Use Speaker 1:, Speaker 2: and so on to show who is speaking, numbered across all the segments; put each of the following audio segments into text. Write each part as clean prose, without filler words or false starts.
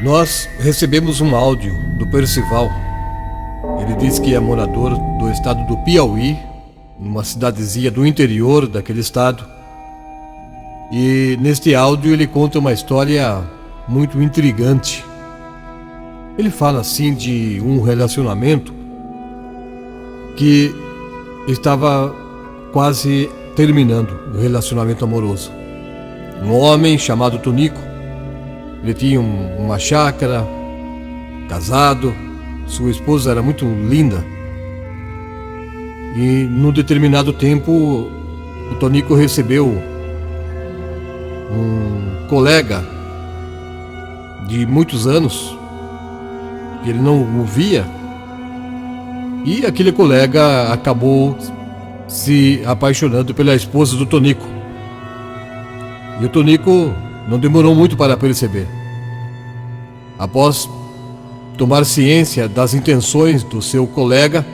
Speaker 1: Nós recebemos um áudio do Percival. Ele diz que é morador do estado do Piauí, numa cidadezinha do interior daquele estado. E neste áudio ele conta uma história muito intrigante. Ele fala assim de um relacionamento que estava quase terminando, um relacionamento amoroso. Um homem chamado Tonico. Ele tinha uma chácara, casado, sua esposa era muito linda. E num determinado tempo, o Tonico recebeu um colega de muitos anos, que ele não o via, e aquele colega acabou se apaixonando pela esposa do Tonico. E o Tonico não demorou muito para perceber. Após tomar ciência das intenções do seu colega,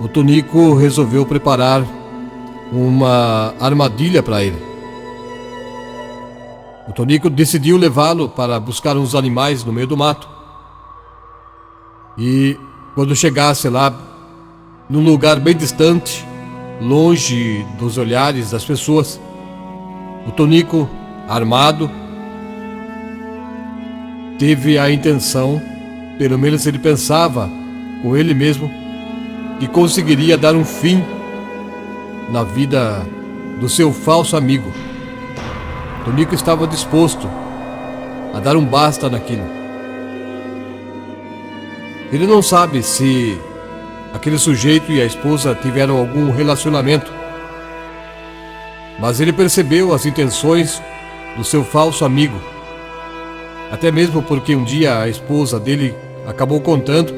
Speaker 1: o Tonico resolveu preparar uma armadilha para ele. O Tonico decidiu levá-lo para buscar uns animais no meio do mato. E quando chegasse lá, num lugar bem distante, longe dos olhares das pessoas, o Tonico, armado, teve a intenção, pelo menos ele pensava com ele mesmo, que conseguiria dar um fim na vida do seu falso amigo. Tonico estava disposto a dar um basta naquilo. Ele não sabe se aquele sujeito e a esposa tiveram algum relacionamento, mas ele percebeu as intenções do seu falso amigo. Até mesmo porque um dia a esposa dele acabou contando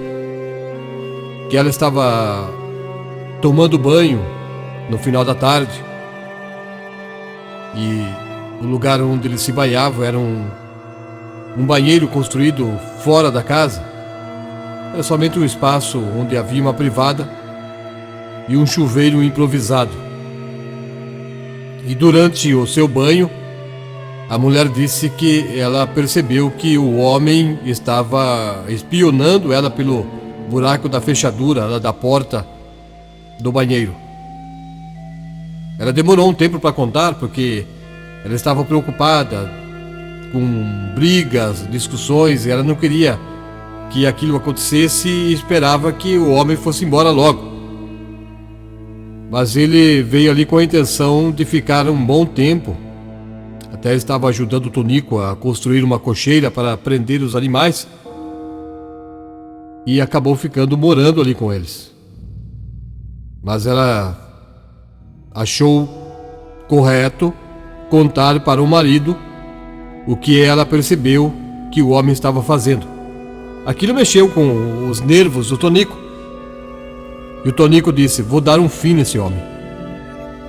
Speaker 1: que ela estava tomando banho no final da tarde e o lugar onde ele se banhava era um banheiro construído fora da casa. Era somente um espaço onde havia uma privada e um chuveiro improvisado. E durante o seu banho, a mulher disse que ela percebeu que o homem estava espionando ela pelo buraco da fechadura da porta do banheiro. Ela demorou um tempo para contar porque ela estava preocupada com brigas, discussões, e ela não queria que aquilo acontecesse e esperava que o homem fosse embora logo. Mas ele veio ali com a intenção de ficar um bom tempo. Até estava ajudando o Tonico a construir uma cocheira para prender os animais e acabou ficando morando ali com eles. Mas ela achou correto contar para o marido o que ela percebeu que o homem estava fazendo. Aquilo mexeu com os nervos do Tonico. E o Tonico disse: vou dar um fim nesse homem.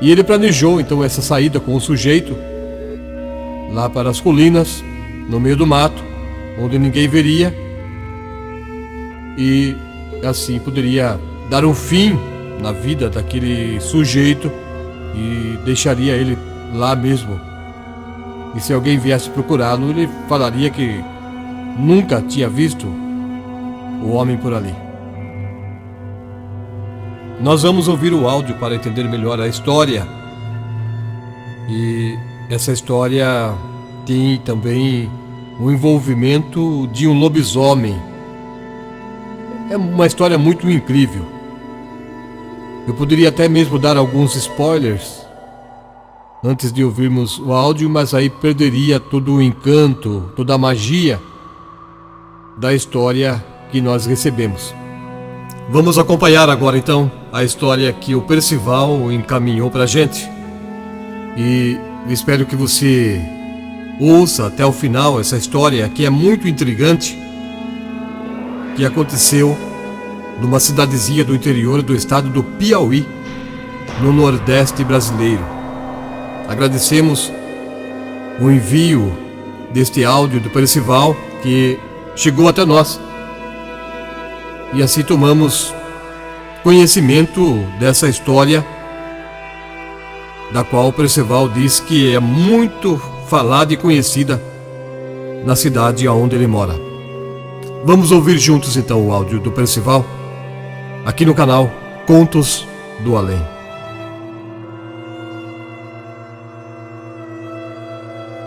Speaker 1: E ele planejou então essa saída com o sujeito lá para as colinas, no meio do mato, onde ninguém veria, e assim poderia dar um fim na vida daquele sujeito e deixaria ele lá mesmo. E se alguém viesse procurá-lo, ele falaria que nunca tinha visto o homem por ali. Nós vamos ouvir o áudio para entender melhor a história. E essa história tem também o envolvimento de um lobisomem. É uma história muito incrível. Eu poderia até mesmo dar alguns spoilers antes de ouvirmos o áudio, mas aí perderia todo o encanto, toda a magia da história que nós recebemos. Vamos acompanhar agora então a história que o Percival encaminhou pra gente. E espero que você ouça até o final essa história que é muito intrigante, que aconteceu numa cidadezinha do interior do estado do Piauí, no Nordeste brasileiro. Agradecemos o envio deste áudio do Percival que chegou até nós. E assim tomamos conhecimento dessa história, da qual o Percival diz que é muito falada e conhecida na cidade aonde ele mora. Vamos ouvir juntos então o áudio do Percival, aqui no canal Contos do Além.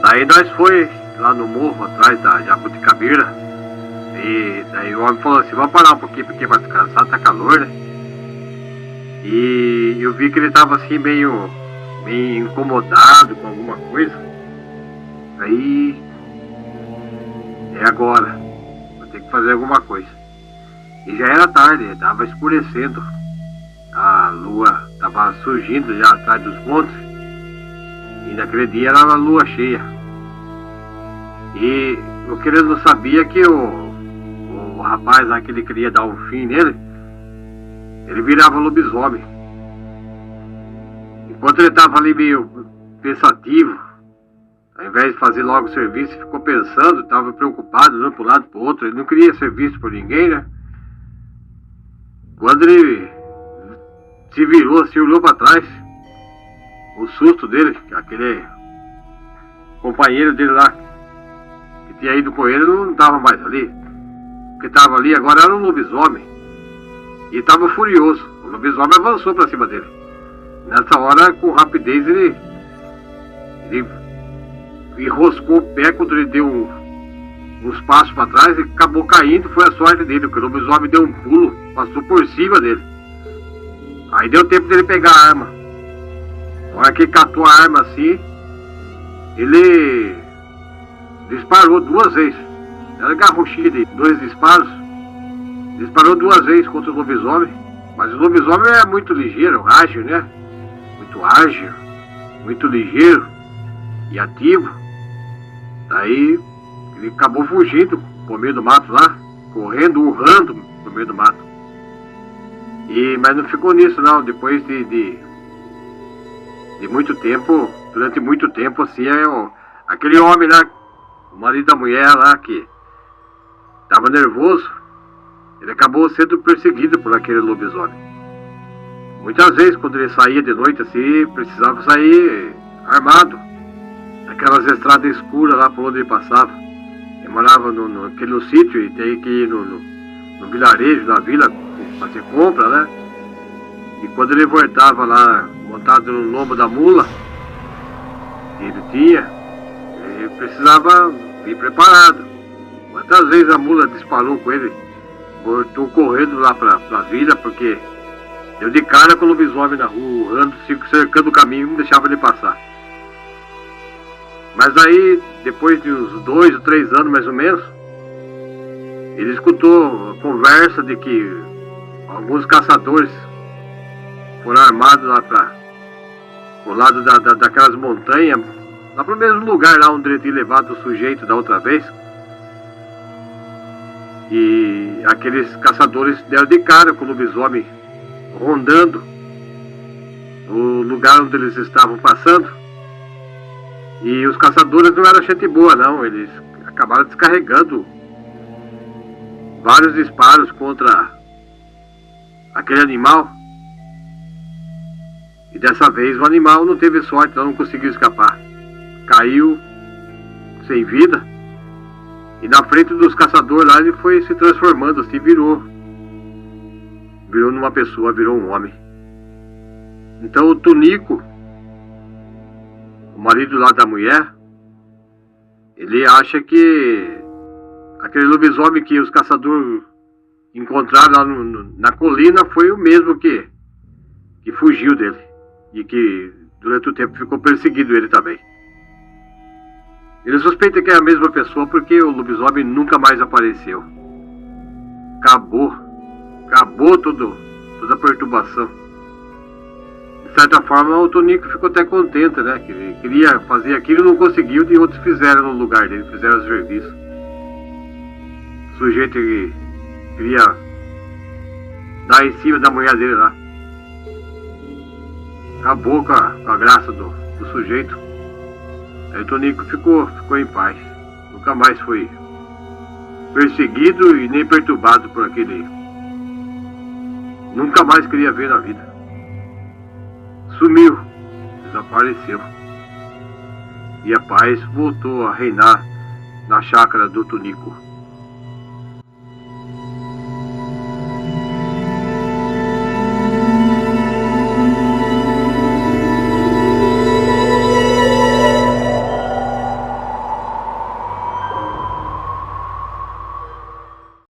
Speaker 2: Daí nós foi lá no morro, atrás da jabuticabira, e daí o homem falou assim, vamos parar um pouquinho porque vai descansar, tá calor, né? E eu vi que ele tava assim meio incomodado com alguma coisa. Aí, é agora, vou ter que fazer alguma coisa. E já era tarde, tava escurecendo, a lua tava surgindo já atrás dos montes, e naquele dia era a lua cheia. E o que ele não sabia que o rapaz lá que ele queria dar um fim nele, ele virava lobisomem. Enquanto ele estava ali meio pensativo, ao invés de fazer logo o serviço, ficou pensando, estava preocupado, olhando para um lado para o outro, ele não queria ser visto por ninguém, né? Quando ele se virou, se olhou para trás, o susto dele, aquele companheiro dele lá, que tinha ido com ele, não estava mais ali. O que estava ali agora era um lobisomem. E estava furioso. O lobisomem avançou para cima dele. Nessa hora, com rapidez, ele enroscou o pé quando ele deu uns passos para trás e acabou caindo. Foi a sorte dele, porque o lobisomem deu um pulo, passou por cima dele. Aí deu tempo dele pegar a arma. Na hora que ele catou a arma assim, ele disparou 2 vezes. Era garruchinha de 2 disparos. Disparou 2 vezes contra o lobisomem. Mas o lobisomem é muito ligeiro, ágil, né? Muito ágil, muito ligeiro e ativo. Daí ele acabou fugindo por meio do mato lá, correndo, urrando por meio do mato. Mas não ficou nisso não. Depois de muito tempo, durante muito tempo assim, aquele homem lá, o marido da mulher lá que estava nervoso, ele acabou sendo perseguido por aquele lobisomem. Muitas vezes quando ele saía de noite assim, precisava sair armado. Aquelas estradas escuras lá por onde ele passava. Ele morava no sítio e tem que ir no vilarejo da vila fazer compra, né? E quando ele voltava lá, montado no lombo da mula que ele tinha, ele precisava ir preparado. Quantas vezes a mula disparou com ele, voltou correndo lá pra vila, porque deu de cara com o lobisomem na rua, urrando, cercando o caminho e não deixava ele passar. Mas aí, depois de uns 2 ou 3 anos mais ou menos, ele escutou a conversa de que alguns caçadores foram armados lá para o lado daquelas montanhas, lá pro mesmo lugar lá onde ele tinha levado o sujeito da outra vez. E aqueles caçadores deram de cara com o lobisomem rondando o lugar onde eles estavam passando. E os caçadores não eram gente boa não, eles acabaram descarregando vários disparos contra aquele animal. E dessa vez o animal não teve sorte, não conseguiu escapar. Caiu sem vida. E na frente dos caçadores lá ele foi se transformando assim, virou numa pessoa, virou um homem. Então o Tunico, o marido lá da mulher, ele acha que aquele lobisomem que os caçadores encontraram lá na colina foi o mesmo que fugiu dele. E que durante o tempo ficou perseguindo ele também. Ele suspeita que é a mesma pessoa porque o lobisomem nunca mais apareceu. Acabou toda a perturbação. De certa forma o Tonico ficou até contente, né? Que ele queria fazer aquilo e não conseguiu, e outros fizeram no lugar dele, fizeram o serviço. O sujeito que queria dar em cima da mulher dele lá. Acabou com a graça do sujeito. Aí o Tonico ficou em paz. Nunca mais foi perseguido e nem perturbado por aquele. Nunca mais queria ver na vida. Sumiu, desapareceu. E a paz voltou a reinar na chácara do Tunico.